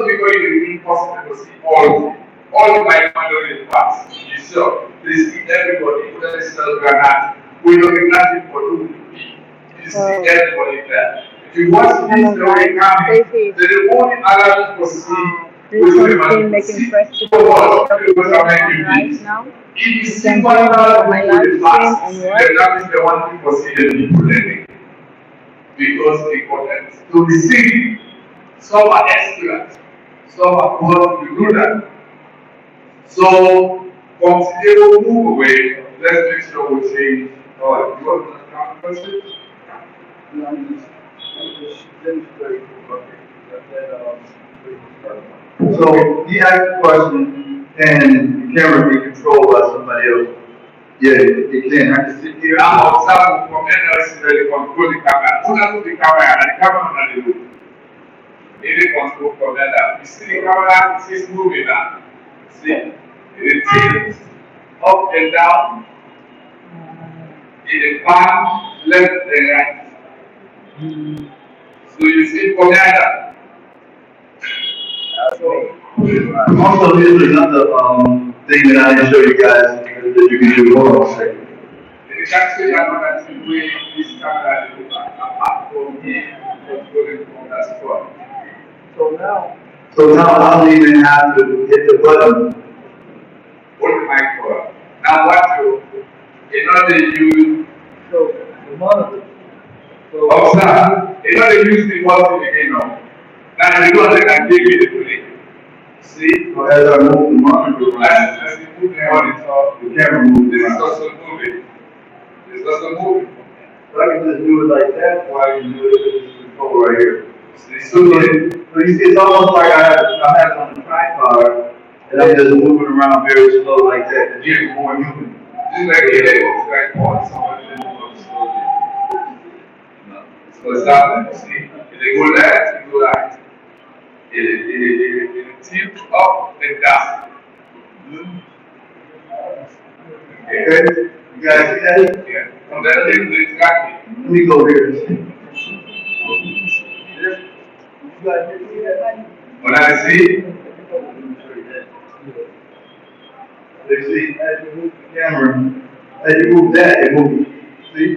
because you impossible to see all my family parts. You saw, they see everybody, whether they sell granite, we don't nothing for who to be. You see everybody there. If you watch this story coming, they won't allow you to see which women making see fresh so chicken much, right because I'm making peace. now. If you You see can one join me another on my with live the stream past, and then watch. that is the one thing for see the people learning. Because important to be seen. Some are excellent, some are going to do that. So from today we'll move away. Let's make sure we change. Oh, you want to count question? No, I'm just demonstrating. So he asked a question, and the camera be controlled by somebody else. Yeah, it can. I can sit here. I'm observing from NLC where they control the camera. Who does the camera and the camera on the loop? It is control from that. You see the camera, it is moving now. See? It tilts up and down. It pan left and right. So you see from that. Also, here's another thing that I didn't show you guys that you can do more on. The country are not as way this camera apart from here, controlling from that spot. So now I don't even have to hit the button. Hold the mic for. Now what you know they use The monitor. observe, you know they use the button again now. Now you know they can give you the play. See? So as I move the monitor around, As you move the monitor, the camera moves this is around. also moving. This is also moving. So I can just do it like that, or I can do it with this control right here. See, So you see, it's almost like I have it on the tripod, and I'm just moving around very slow like that. It's more human. just like it is, it's like on someone slowly. No. So it's not, see, if they go left, you go right. It tilts up and down. Okay. Okay? You guys see that? Yeah. From that thing, exactly. Let me go here. You guys see that? When I see, You see, as you move the camera, as you move that, it moves. See?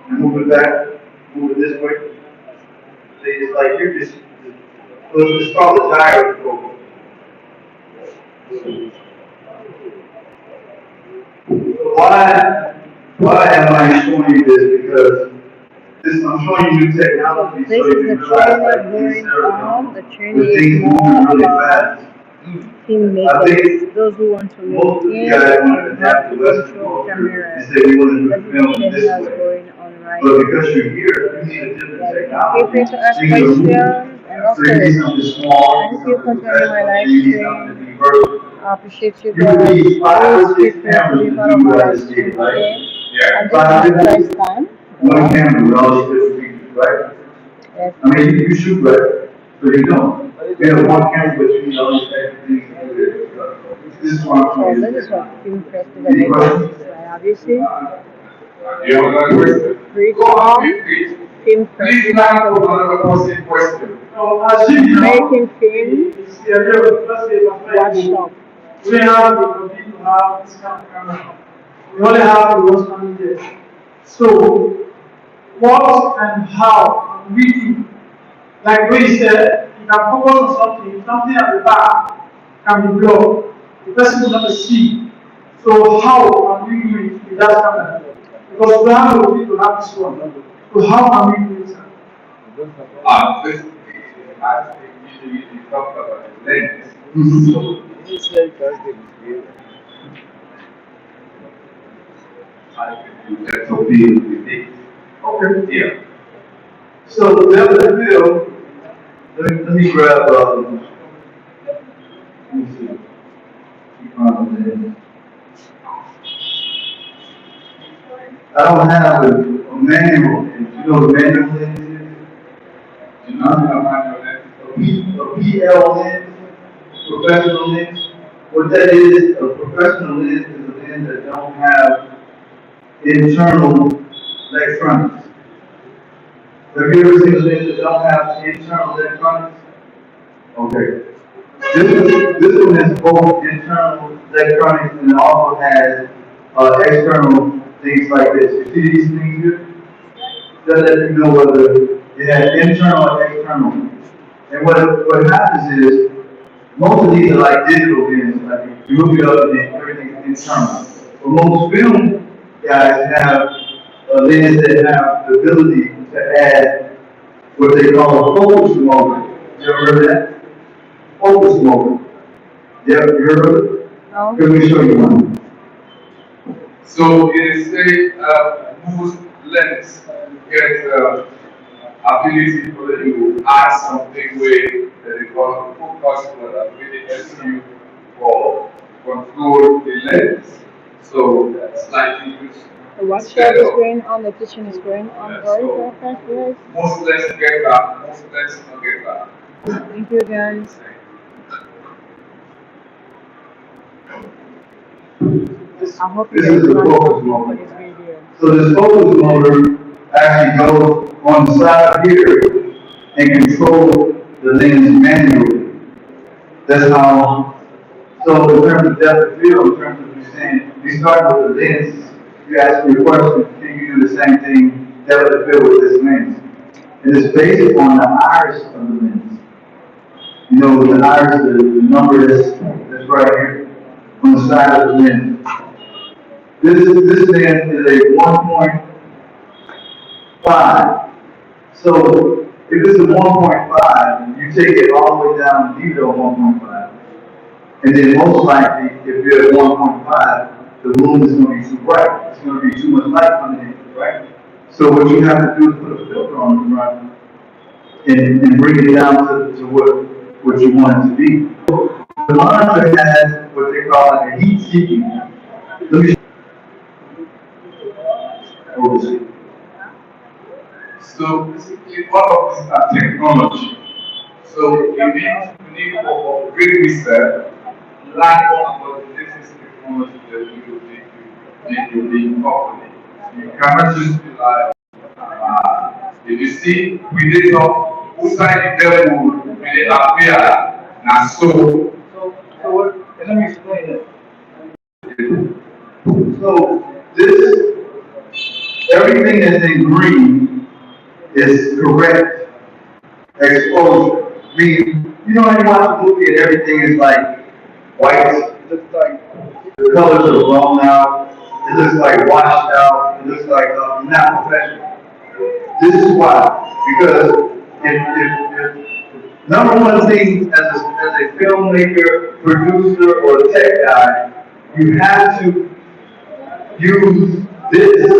You move it back, move it this way. See, it's like you just, it's called a gyroscope. Why am I showing you this? Because I'm showing you new technology This so is you the can realize like training these going on. The with training things is moving more really about fast. team I makers, think those who want to most of make you it guys want to and adapt how to to Western control culture camera. and say we want to do That is the film training this that's way. going on right But now. because you're here, you need a different Yeah, feel technology. free to ask So you're gonna move. questions and So you need something also small, thank you for something joining my professional, live and you need something to stream. be versatile. I appreciate you You would guys. need 5 or Please 6 feel free to cameras be to part of do my what I live just stream did, right? today. yeah. And this is my first time. One camera with all these different features, right? Yes. I mean, you shoot right, but you don't. You have one camera, but you need all these extra things to do this. This is why I'm So showing this you is this. what film festival Any is. questions? Obviously, You have another question? free Go on, song, please. film Please festival line for another celebration, person question. So, as you know, making film workshop. We have the ability to have this kind of camera. We only have the one standing there. So, what and how can we do? Like we said, you can focus on something at the back can be blocked. The person is not a see. So, how can we do it with that camera? Because we have the ability to have this one. So, how can we do it? This last thing usually we talk about the lens. So I can do that. So with it. okay. Yeah. So, the other video, let me grab, let me see. I don't have a manual. You know what a manual is? Do not have manual lens. A PL lens, professional lens. What that is, a professional lens is a lens that don't have internal electronics. Have you ever seen a lens that don't have internal electronics? Okay. This one is both internal electronics and it also has, external things like this. You see these things here? That let you know whether it has internal or external. And what happens is, most of these are like digital games, like you look it up and then everything's internal. But most film guys have a lens that have the ability to add what they call a focus motor. You ever heard of that? Focus motor. Yeah, you heard of it? No. Let me show you one. So it is a most lens get ability for you to add something where that they call focus that really helps you for control the lens. So that's like you So what share instead the of screen on the kitchen screen on yeah, very so perfect guys. most lens get that, most lens not get that. Thank you guys. I hope you This guys is the learned focus something for motor. this video. So this focus motor actually goes on the side here and control the lens manually. That's how, so in terms of depth of field, in terms of you saying, you start with the lens, you ask me a question, can you do the same thing, depth of field with this lens? And it's based on the iris of the lens. You know, the iris, the number that's right here on the side of the lens. This lens is a 1.5. So if it's a 1.5, you take it all the way down to 1.5. And then most likely, if you're at 1.5, the room is going to be too bright. It's going to be too much light coming in, right? So what you have to do is put a filter on the front and bring it down to what you want it to be. The monitor has what they call a heat seeking. Let me show you. So basically all of these are technology. So you need for great research, learn about the latest technology that you make your being company. You cannot just rely on if you see we did not outside the devil we did appear now So what, and let me explain it. So this, everything that's in green is correct exposure. I mean, you know, when you watch a movie and everything is like white, it looks like the colors are blown out, it looks like washed out, it looks like not professional. This is why, because if number one thing as a filmmaker, producer, or a tech guy, you have to use this.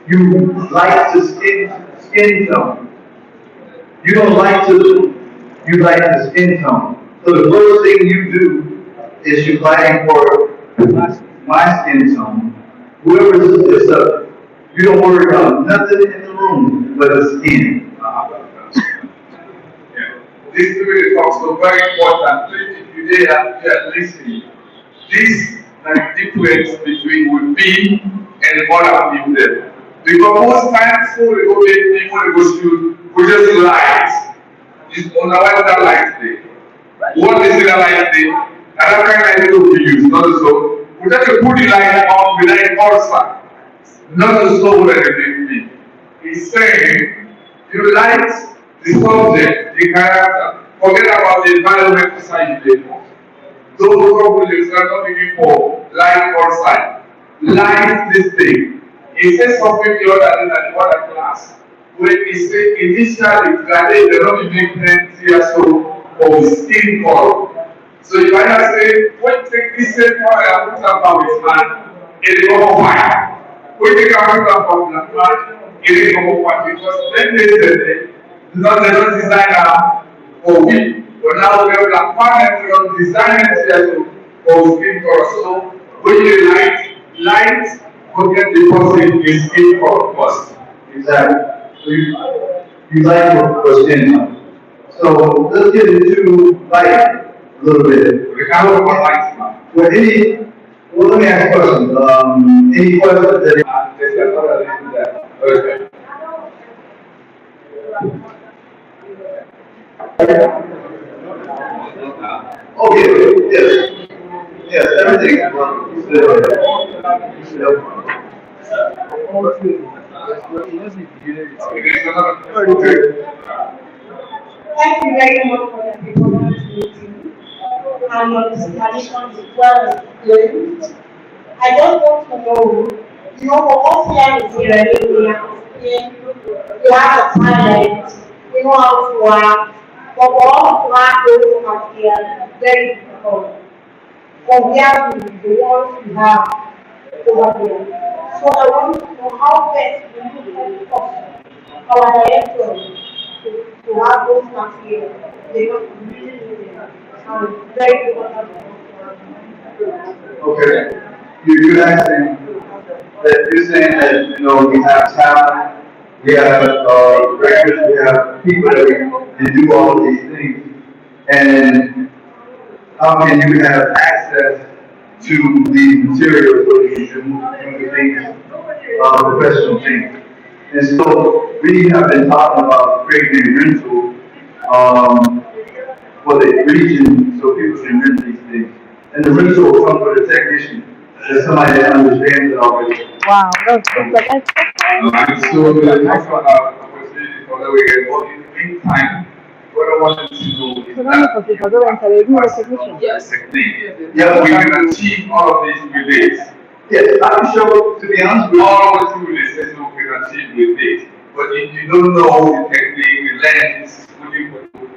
You like to skin tone. You don't like to look, you like the skin tone. So the first thing you do is you fighting for my skin tone. Whoever is up, you don't worry about nothing in the room but the skin. yeah. This really is also very important. Please, if you are listening, this difference between with me and other people. Because most times so we go make people go shoot, we just light. It's on our that light day. What is it that light day? Another kind of light we use, not so. We just put the light on the light outside. Not to show where the big thing. He's saying you light the subject, the character, forget about the environment beside you. Those who believe are not looking for light outside. Light this thing. He says something the other day than the other class. When he said initially graduate they don't make 10 years old of skin color. So if I just say, when take this same color and put up on his hand, it will go fine. When you can put up on the hand, it will go fine. Because then they said, they don't design for we. But now we have a panel, we don't design it for skin color. So when you light, forget the person is skin color first. Exactly. So you like what skin tone. So let's get into light a little bit. We can look for light now. Well, let me ask a question. Any questions that There's another link there. Okay. Oh, yeah, yes, yes, everything is still. Thank you very much for the performance meeting and your explanation is well explained. I just want to know, for us here in Sierra Leone, we have explained, we have a talent, we know how to work, but for us to have those materials, it's very difficult. Compared to the ones we have over there. So I want to know how best we can help us, our directors, to have those materials. Because we really need them. And it's very important for us to have. Okay. You're asking that you're saying that, we have talent, we have records, we have people that can do all of these things. And how can you have access to these materials so you can do things, professional things? And so we have been talking about creating a rental for the region so people can rent these things. And the rental will come with a technician. There's somebody that understands it already. Wow, that's like Alright, so the next one opportunity for the weekend, but in the meantime, what I wanted to know is so not that because you I don't enter it, you pass technician. the technique. Yeah, we can achieve all of these relays. Yes, I can show, to be honest with you, All of the relays we can achieve with this. But if you don't know the technique, the lens is fully for you.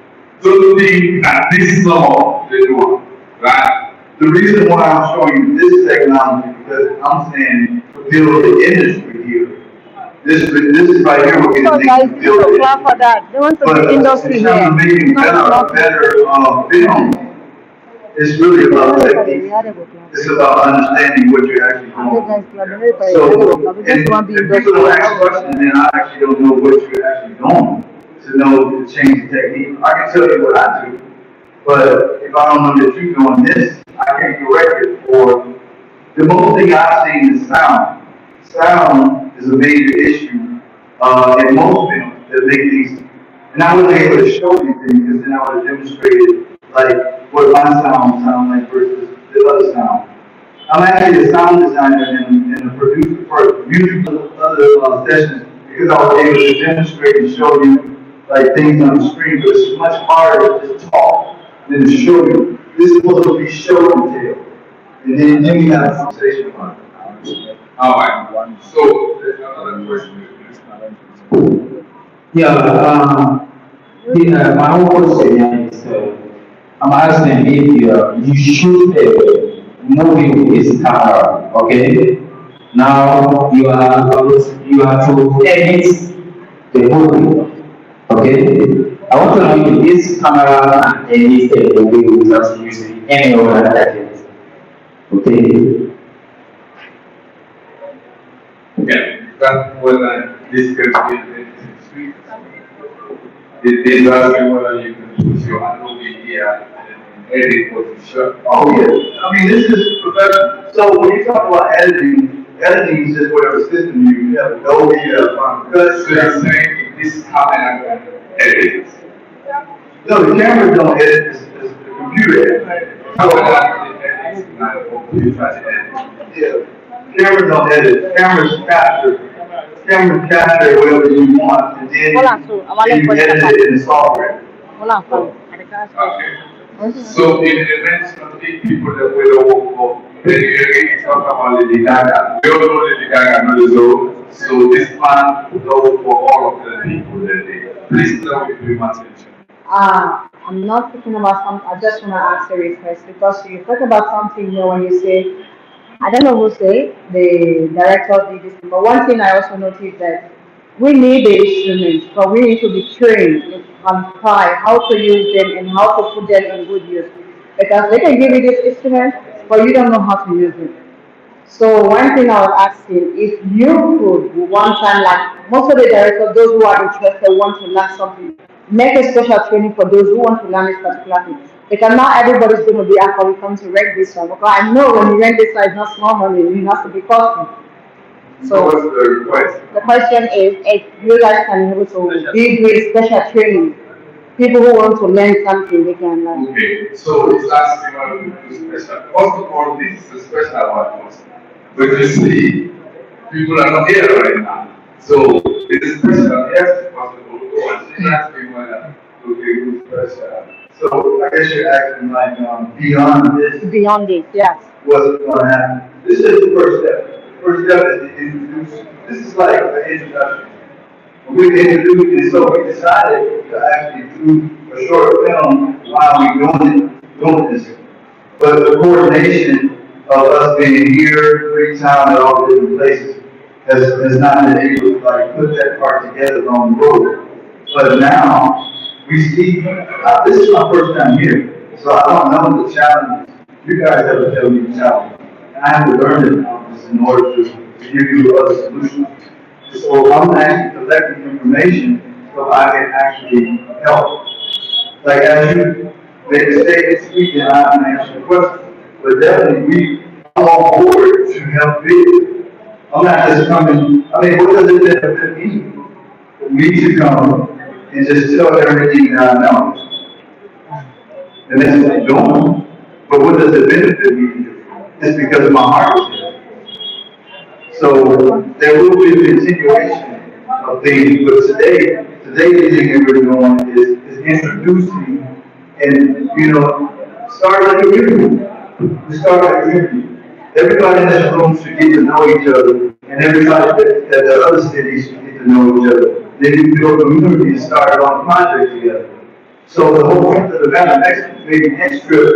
Don't think that this is all they do, right? the reason why I'm showing you this technology because I'm saying to build the industry here. This is right here, we're So getting guys, things to you build need to it. clap for that. They want to But be in industry terms here. of making Not not better films, it's really about technique. It's about understanding what you're actually okay guys, doing. clap. So, We just and want to be if people industry. don't ask questions, then I actually don't know what you're actually doing to know to change the technique. I can tell you what I do, but if I don't know that you're doing this, I can't correct it. Or the most thing I've seen is sound. Sound is a major issue in most films that make these. And I wasn't able to show you things because then I would have demonstrated like what my sound like versus the other sound. I'm actually a sound designer and a producer for music other sessions because I was able to demonstrate and show you like things on the screen, but it's much harder to just talk than to show you. This is supposed to be show and tell. And then we have a conversation about it. Alright, so there's another question. Yeah, my own question is, I'm asking if you shoot a movie with this camera, okay? Now you are to edit the movie, okay? I want to know if this camera can edit the movie without using any other gadget, okay? Yeah, that's what I discussed in street. They ask me whether you can put your Adobe here and edit what you shot. Oh yeah, I mean this is professional. So when you talk about editing, editing is just whatever system you have Adobe, you have Final Cut. So you're saying this camera can edit. No, the camera don't edit, it's the computer edits. Camera edits, not a computer edit. Yeah, camera don't edit, cameras capture whatever you want, and then Hola, so I'm you edit it in the software. Hola, Okay. So in the next 20 people that we don't work for, then you again talk about Lady Gaga. We all know Lady Gaga knows so. So this man goes for all of the people that they. Please tell me pretty much attention. I'm not talking about something. I just want to ask a request because you talk about something, when you say, I don't know who say, the director did this, but one thing I also noticed that we need the instruments, but we need to be trained and qualify how to use them and how to put them in good use. Because they can give you this instrument, but you don't know how to use it. So one thing I was asking, if you could one time, like most of the directors, those who are interested want to learn something, make a special training for those who want to learn this particular thing. Because not everybody's going to be after we come to rent this one. Because I know when you rent this one, it's not small money, it has to be costly. So what's So the request? the question is, if you guys can be able to be doing special training people who want to learn something, they can learn. Okay, so it's asking why we do special. First of all, this is a special one. But you see, people are not here right now. So it is special. Yes, possible. She's asking whether okay, do special. So I guess you're asking like, beyond this, Beyond this, yes. what's gonna happen? This is the first step. The first step is to introduce, this is like an introduction. We introduced it, so we decided to actually do a short film while we doing this. But the coordination of us being here 3 times at all different places has not been able to like put that part together on the road. But now we see, this is my first time here, so I don't know the challenges. You guys have to tell me the challenge. And I have to learn it now in order to give you other solutions. So I'm actually collecting information so I can actually help. Like as you make a statement, speaking, I'm answering questions. But definitely I'm on board to help you. I'm not just coming, I mean, what does it benefit me? For me to come and just tell everything that I know. And that's what I'm doing. But what does it benefit me? It's because my heart is there. So there will be a continuation of things, but today's thing that we're doing is introducing and, start like a community. We start like a community. Everybody in this room should get to know each other, and everybody that the other cities should get to know each other. Then you build a community and start on a project together. So the whole point of the matter, maybe next trip,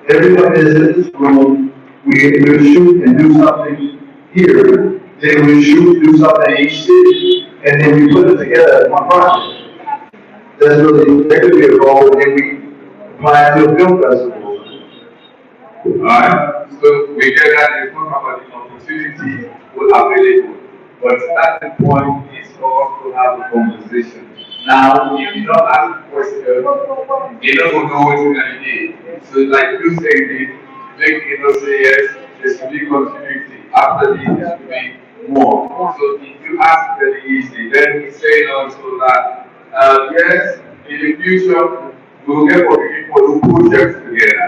everybody is in this room, we'll shoot and do something here, then we shoot, do something in each city, and then we put it together as one project. That could be a goal, and then we apply it to a film festival. Alright, so we get that you talk about the opportunity will available. But starting point is for us to have a conversation. Now, if you don't ask a question, you don't know what you're gonna get. So like you say this, make say yes, there should be continuity. After this, there should be more. So if you ask very easy, then we say also that yes, in the future we will get for people who projects together,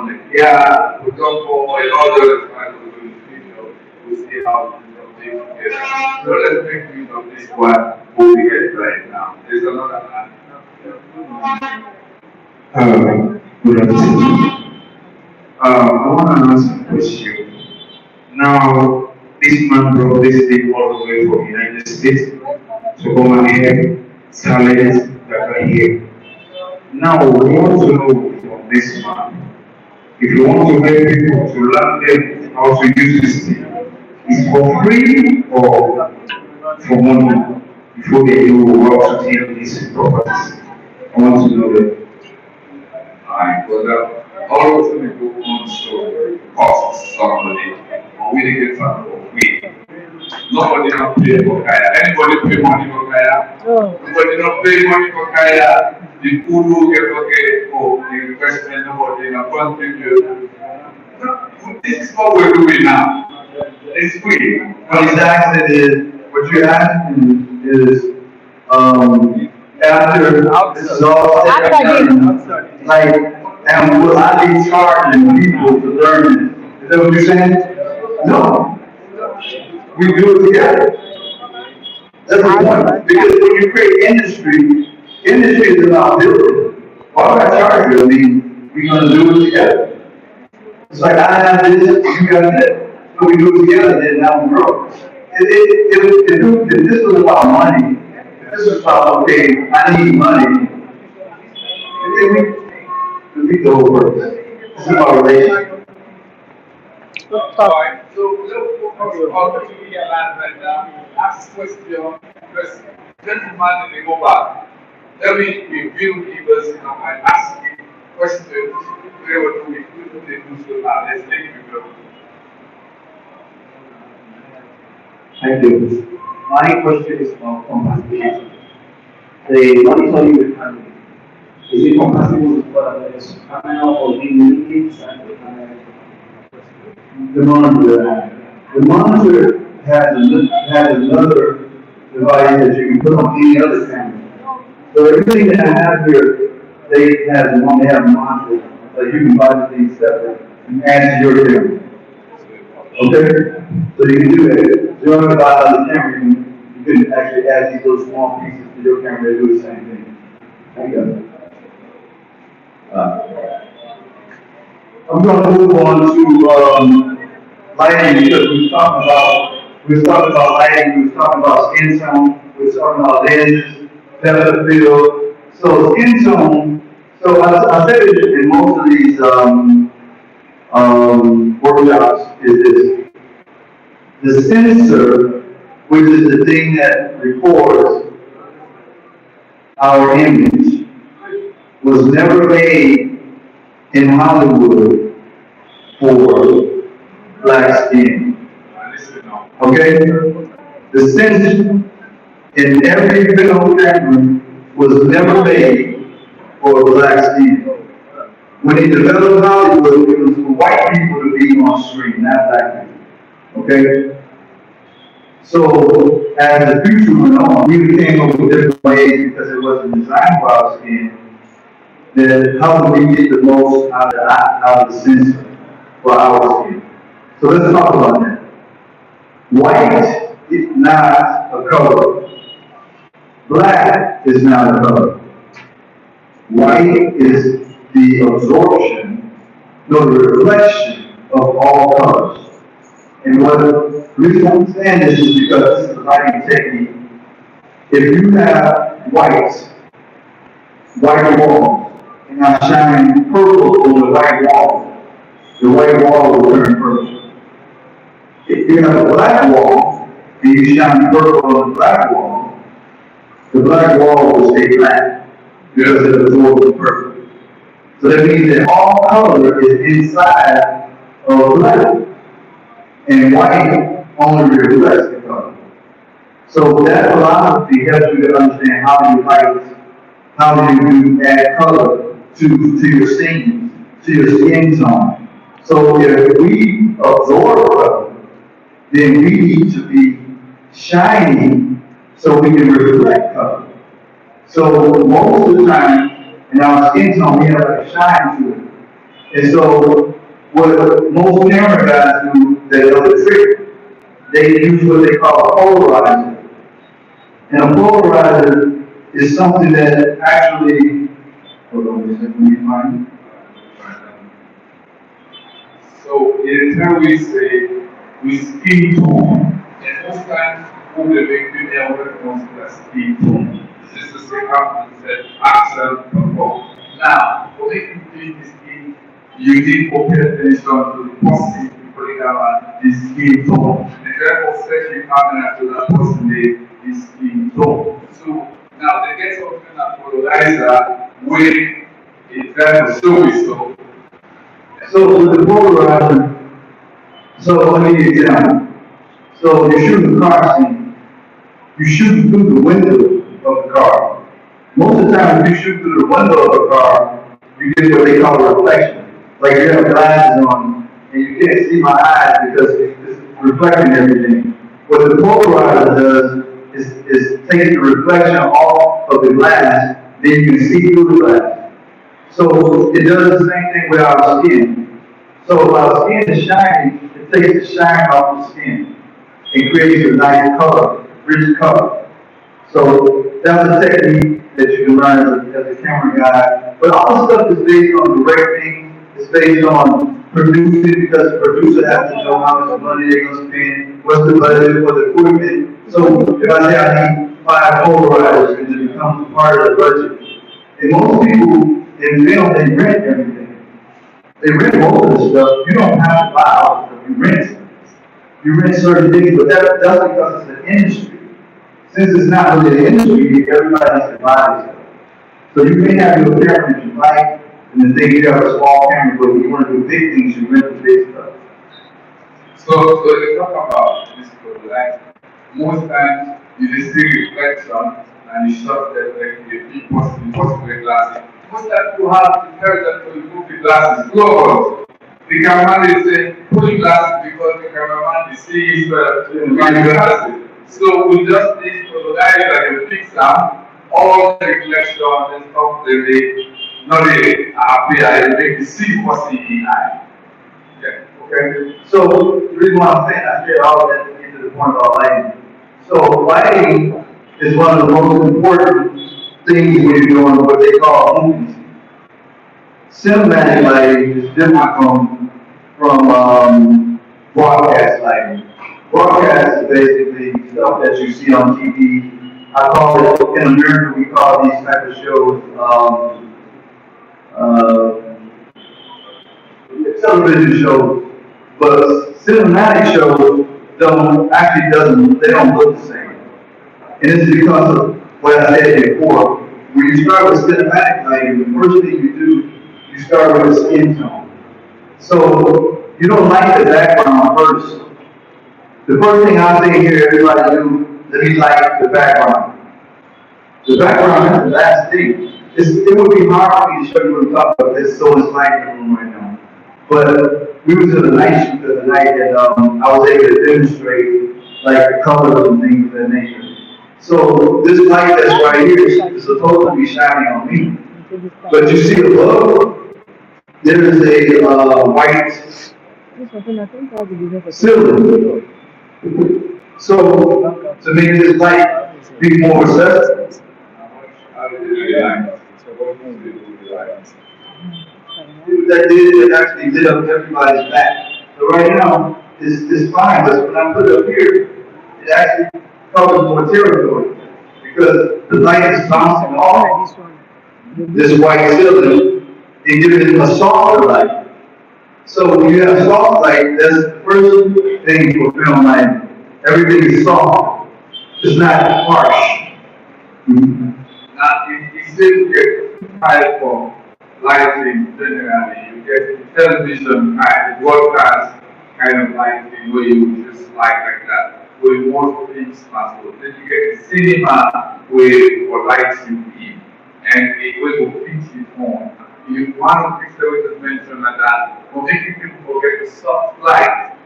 like yeah, we come for a lot of time to do the future, we'll see how we do something together. So let's make use of this one we get right now. There's another hand. Good afternoon. I want to ask a question. Now, this man brought this thing all the way from United States to come and hear talents that are here. Now, we want to know from this man, if you want to help people to learn them how to use this thing, is for free or for money before they do how to take these properties? I want to know that. Alright, but always when we go on so costs somebody, or we didn't get something for free. Nobody not pay for Kaya. Anybody pay money for Kaya? Nobody not pay money for Kaya. The Ulu get okay, the investment, nobody not contribute. This is what we're doing now. It's free. What he's asking is, what you're asking is, after this is all said and done, like, and will I be charging people to learn it? Is that what you're saying? No. We do it together. That's the point. Because when you create industry is about building. Why would I charge you? I mean, we're gonna do it together. It's like I have this, you got that. So we do it together, then now we grow. If this was about money, if this was about, okay, I need money, then we defeat the whole purpose. This is about relationship. Alright, so let's focus on to realize right now. Ask question because gentleman they go back. Let me review leaders and ask you questions. They were doing they do so now. Let's take you. Thank you. My question is about compensation. The money for you economy. Is it compatible with what others panel or the monitor has another device that you can put on any other camera. So everything that I have here, they have modules. Like you can buy things separate and add to your camera. Okay? So you can do that. You don't have to buy another camera. You can actually add these little small pieces to your camera to do the same thing. There you go. I'm going to move on to lighting because we was talking about lighting, we was talking about skin tone, we was talking about lenses, depth of field. So skin tone. So I said it in most of these workshops is this: the sensor, which is the thing that records our image, was never made in Hollywood for black skin. Okay? The sensor in every film camera was never made for black skin. When he developed Hollywood, it was for white people to be on screen, not black people. Okay? So as the future went on, we came up with different ways because it wasn't designed for our skin. Then how do we get the most out of the sensor for our skin? So let's talk about that. White is not a color. Black is not a color. White is the absorption, no, the reflection of all colors. And the reason I'm saying this is because this is a lighting technique. If you have white wall, and I shine purple on the white wall will turn purple. If you have a black wall, and you shine purple on the black wall will stay black because it absorbs the purple. So that means that all color is inside of black, and white only reflects the color. So that philosophy helps you to understand how you add color to your skin, to your skin tone. So if we absorb color, then we need to be shiny so we can reflect color. So most of the time in our skin tone we have a shine to it. And so what most camera guys do, they know the trick. They use what they call a polarizer. And a polarizer is something that actually, hold on a second, let me find it. So in time we say we skin tone, and most times who will make the elder consider skin tone. This is the same concept accent perform. Now, for making the skin, you need to pay attention to the person putting out the skin tone. And therefore, especially coming after that person the skin tone. So now they get something that polarizer when it kind of show it so. So with the polarizer, so let me give you an example. So you're shooting a car scene. You shoot through the window of the car. Most of the time, if you shoot through the window of the car, you get what they call a reflection. Like you have glasses on, and you can't see my eyes because it's reflecting everything. What the polarizer does is take the reflection off of the glass, then you can see through the glass. So it does the same thing with our skin. So if our skin is shiny, it takes the shine off the skin and creates a nice color, rich color. So that's a technique that you can learn as a camera guy. But all the stuff is based on directing, it's based on producing because the producer has to know how much money they're going to spend, what's the budget for the equipment. So if I say I need 5 polarizers, and it becomes part of the budget. And most people in film, they rent everything. They rent most of the stuff. You don't have to buy all the stuff. You rent. You rent certain things, but that's because it's an industry. Since it's not really an industry, everybody has to buy this stuff. So you may have your camera that you like, and the thing you have a small camera, but when you want to do big things, you rent the big stuff. So they talk about this polarizer. Most times you just see reflection and you shot the big possible glasses. Most times you have to tell them to remove the glasses. Close. The cameraman is saying, put the glasses because the cameraman is seeing the glasses. So we just need polarizer and fix them all the reflection and stuff they appear, they see what's in the eye. Yeah. Okay, so the reason why I'm saying I said all of that to get to the point about lighting. So lighting is one of the most important things when you're doing what they call movies. Cinematic lighting is different from broadcast lighting. Broadcast is basically stuff that you see on TV. I call it, in America, we call these type of shows uh, television shows. But cinematic shows they don't look the same. And it's because of what I said before. When you start with cinematic lighting, the first thing you do, you start with the skin tone. So you don't light the background first. The first thing I say here, everybody do, let me light the background. The background is the last thing. It would be hard for me to show you what I'm talking about. There's so much light in the room right now. But we was in the night shoot the other night, and I was able to demonstrate like the colors and things of that nature. So this light that's right here is supposed to be shining on me. But you see above, there is a white ceiling. So to make this light be more accessible, How did they like? So what do they do with the lights? that did it actually lit up everybody's back. So right now, it's fine, but when I put it up here, it actually covers more territory. Because the light is bouncing off this white ceiling and giving it a softer light. So when you have soft light, that's the first thing for film lighting. Everything is soft. It's not harsh. Now, it still get high for lighting generally. You get television kind, broadcast kind of lighting where you just like that. Where most things must go. Then you get the cinema where for lighting in and a way to fix it on. You one of the things that we just mentioned like that, for making people forget the soft light,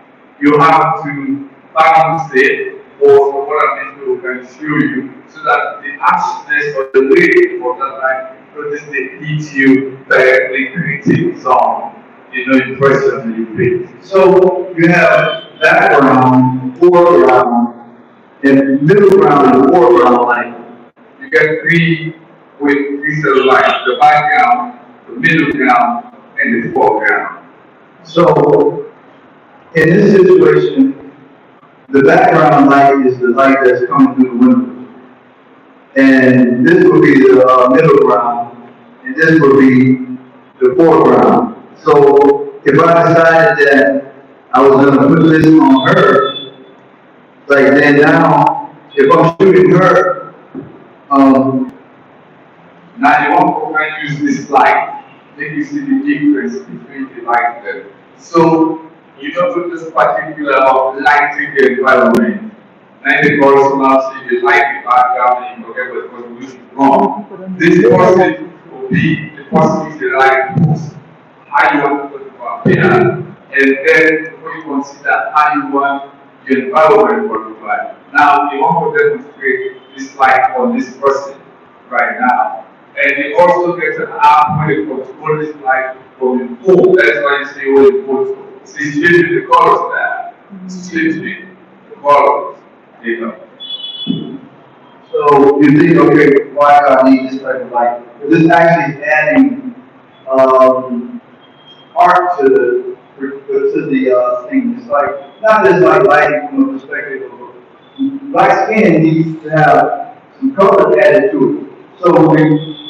you have to balance it or some other people can show you so that the harshness or the weight of that light doesn't hit you directly creating some impression that you feel. So you have background, foreground, and middle ground and foreground light. You get three with three set of lights, the background, the middle ground, and the foreground. So in this situation, the background light is the light that's coming through the window. And this will be the middle ground, and this will be the foreground. So if I decided that I was going to put this on her, like then now, if I'm shooting her, um, Now you want to use this light, make you see the difference between the light there. So you don't do this particular of lighting the environment. Then the person now see the light the background and you forget what the person is wrong. This person will be the person is the light post. How you want people to appear, and then before you consider how you want your environment to look like. Now you want to demonstrate this light on this person right now. And it also gets an app where you control this light from the pole. That's why you see all the poles. So it's changing the colors there. It's changing the colors. You know. so you think, okay, why do I need this type of light? Well, this actually is adding art to the thing. It's like not just like lighting from the perspective of light skin needs to have some color added to it. So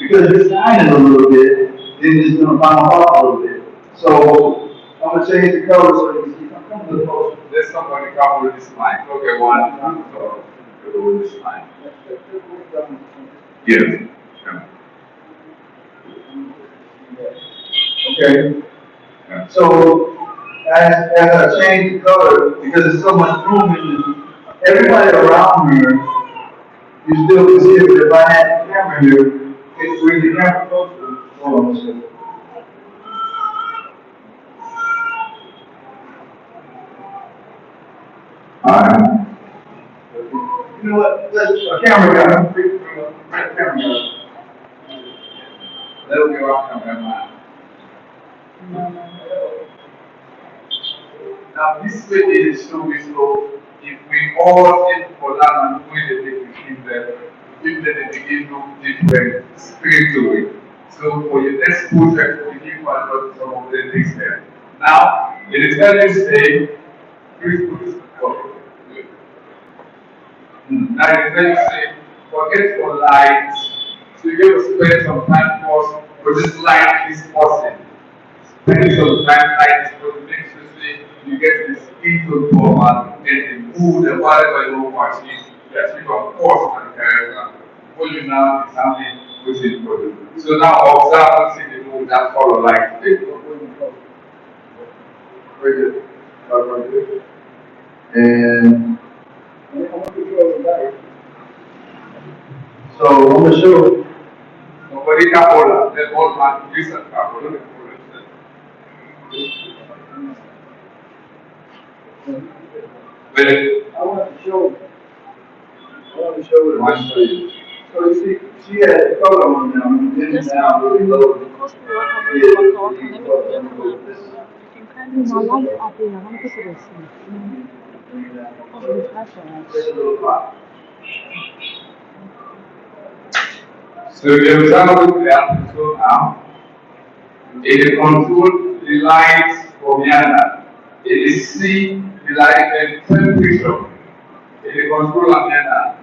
because you're shining a little bit, then it's gonna bounce off a little bit. So I'm gonna change the color so you can see. Come to the post. There's somebody come with this line. Okay, one, so go with this line. Yes. Yeah. Okay. Yeah. So as I change the color, because there's so much room in the, everybody around here, you still can see it, but if I had the camera here, it's bring the camera closer. Hold on a second. Alright. You know what? Let's a camera guy. Camera guy. That'll be our cameraman. Now this way is so we so if we all aim for that and do it give them the begin to different spirit to it. So for your next project, we give one of some of the things there. Now, in the early stage, please put this forward. Now in the early stage, forget for lights. So you're going to spend some time for this light this person. Spend some time like this for the next say you get this into format and the mood and whatever you want to achieve, you achieve of course and character. What you now is something which is important. So now observe what's in the mood that follow like this. Very good. Very good. And so I'm gonna show. Nobody can hold that old man use a capola. Well, I want to show. I want to show it. one story. So you see, she has a color on now, and then down really low. Because we were having a talk, and then we Ma live appena, quanto si dessi? Cosa mi piace? So the result we have to show now, it control the light from Yana. It is see the light and temperature. It control Yana.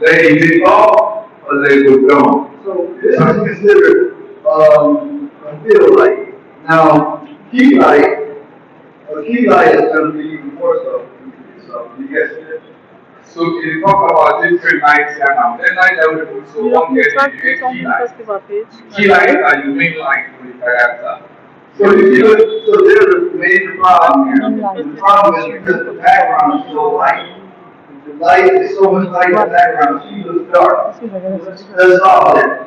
Let it up or let it go down. So this is considered a field light. Now, key light, a key light is going to be even more so. So you guys see it? So we talk about different lights here now. Then light that we put so one get key light. Key light are the main light for the character. So there's a major problem here. The problem is because the background is so light. The light is so much light in the background, she looks dark. That's all there.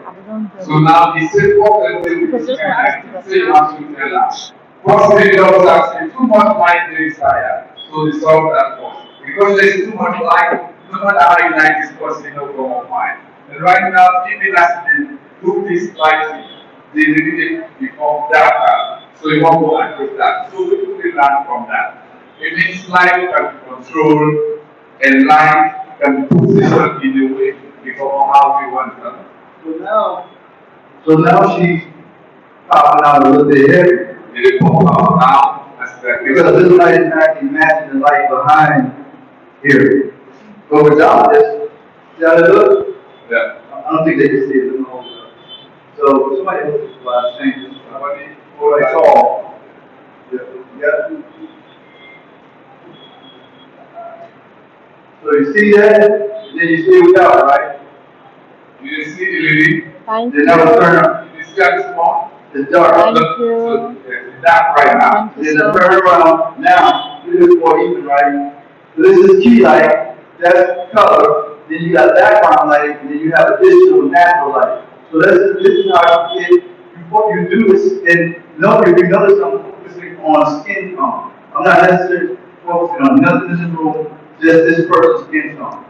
So now the same problem will be say how to tell us. First thing is actually too much light there is higher. So they solve that first. Because there is too much light, no matter how you like this person, no come of mind. And right now, people actually do this lighting, they really become darker. So you want to address that. So we learn from that. It means light can be controlled and light can be positioned in a way because of how we want them. So now she's popping out a little bit heavier. They pop out now as Because this light is actually matching the light behind here. But without this, see how it looks? yeah. I don't think they can see it in the whole time. So somebody else is last thing. Somebody What I saw. Yeah. So you see that, and then you see it without, right? you see the lady, Thank They you. never turn up. you see how small? It's dark. Thank Look, you. so it's dark right now. Thank you Then so the turn much. around, now, this is more even, right? So this is key light, that's color, then you got background light, and then you have additional natural light. So this is how you get, before you do this, and no, if you notice I'm focusing on skin tone. I'm not necessarily focusing on nothing in this room, just this person's skin tone.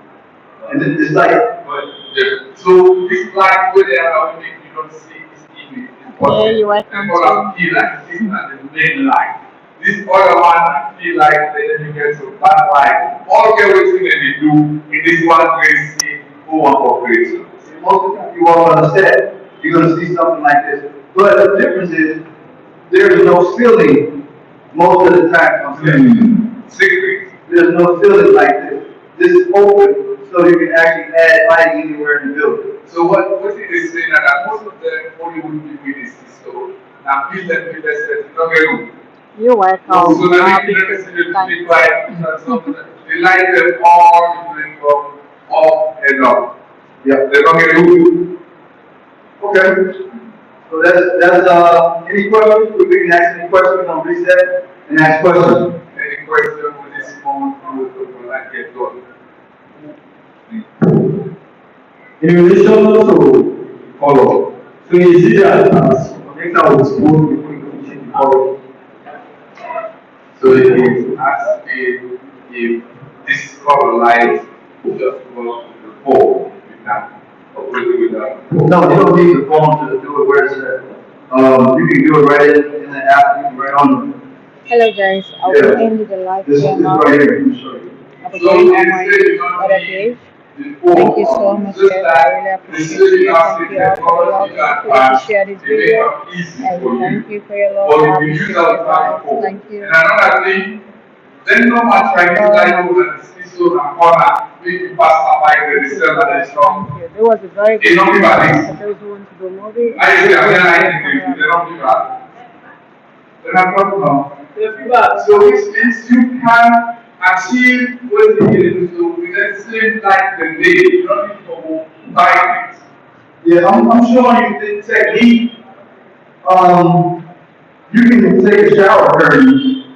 And it's like, But yeah. So this light where they are make you don't see this image. Yeah, you're welcome They call us key light. This is not the main light. This other one feel like then you get some bad light. All get everything that they do in this one great see who want operation. most of the time you walk on the set, you're gonna see something like this. But the difference is, there's no ceiling most of the time on set. Secret. There's no ceiling like this. This is open, so you can actually add lighting anywhere in the building. So what it is saying that most of the Hollywood people is so now please let me just say okay. You're welcome. So now I'll you be can see the thank big light, so they light them all different from up and up. Yeah. They're not going to Okay. So that's any questions? We can ask any questions on reset and ask questions. any question with this phone to like get done. In relation to color, so is it that next I will suppose before you change the color? So it asks if this color light just go to the phone, you can operate with that. No, you don't need the phone to do it where it's at. You can do it right in the app, you can right on. Hello guys, I'll Yeah. be ending the live This here is now. right here, let me show you. I'll be So going they on my say you don't other need page. the Thank you so phone, much it's just guys. I really that the appreciate city you. has Thank the you all for the love. technology Don't forget to advance, share this they make video. it easy And for thank you. you for your love. But I if you use appreciate you electronic guys. phone, Thank you and another thing, then no matter so Chinese like much. and CISO and corner, make you pass by Thank the you cell so that much. is Thank strong. you. There was a very They good don't give camera a for this. those who want to do movie. I And say, I'm great not video angry, they cameraman. don't give a. Then I'm talking about. So which means you can achieve what you need to do with the same like the day. You don't need to buy it. Yeah, I'm showing you the technique. You can take a shower curtain,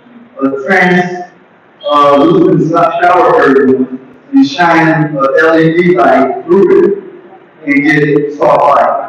lucid shower curtain, and shine a LED light through it and get it soft light.